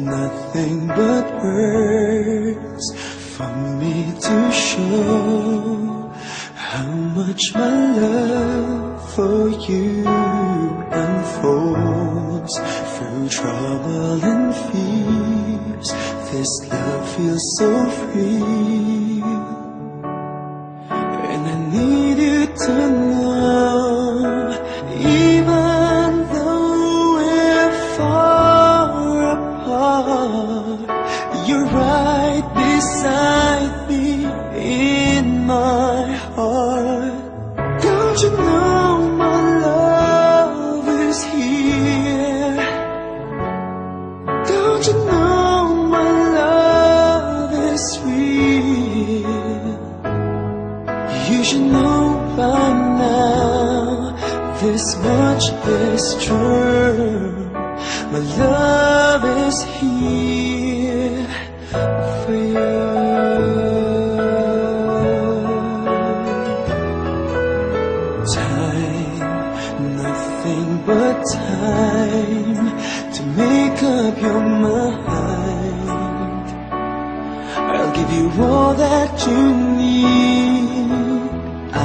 nothing but words for me to show how much my love for you unfolds through trouble and fears. This love feels so free, and I need you to know, even though we're far apart, you're right beside me in my heart. Don't you know my love is here? Don't you know my love is real? You should know by now, this much is true. My love is here for you. Time, nothing but time to make up your mind. I'll give you all that you need. I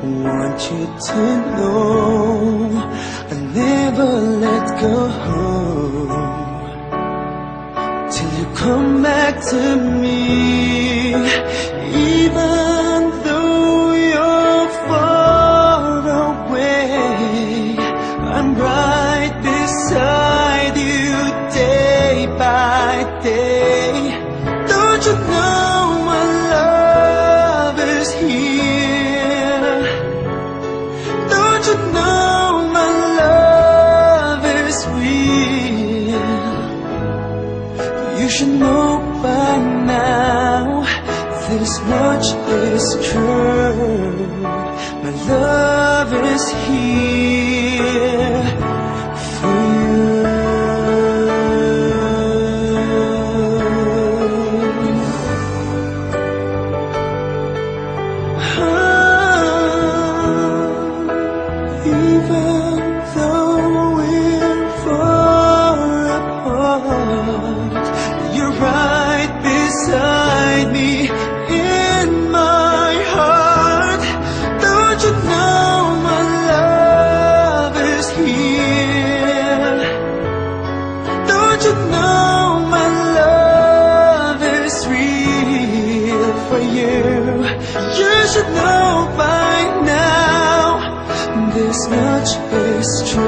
want you to know I'll never let go till you come back to me. Even though you're far away, I'm right beside you day by day. Don't you know my love is here? Don't you know my love is real? You should know by now, this much is true. My love is here for you. Even though we're far apart, you're right beside me in my heart. Don't you know my love is here? Don't you know my love is real for you? You should know by now, this much is true.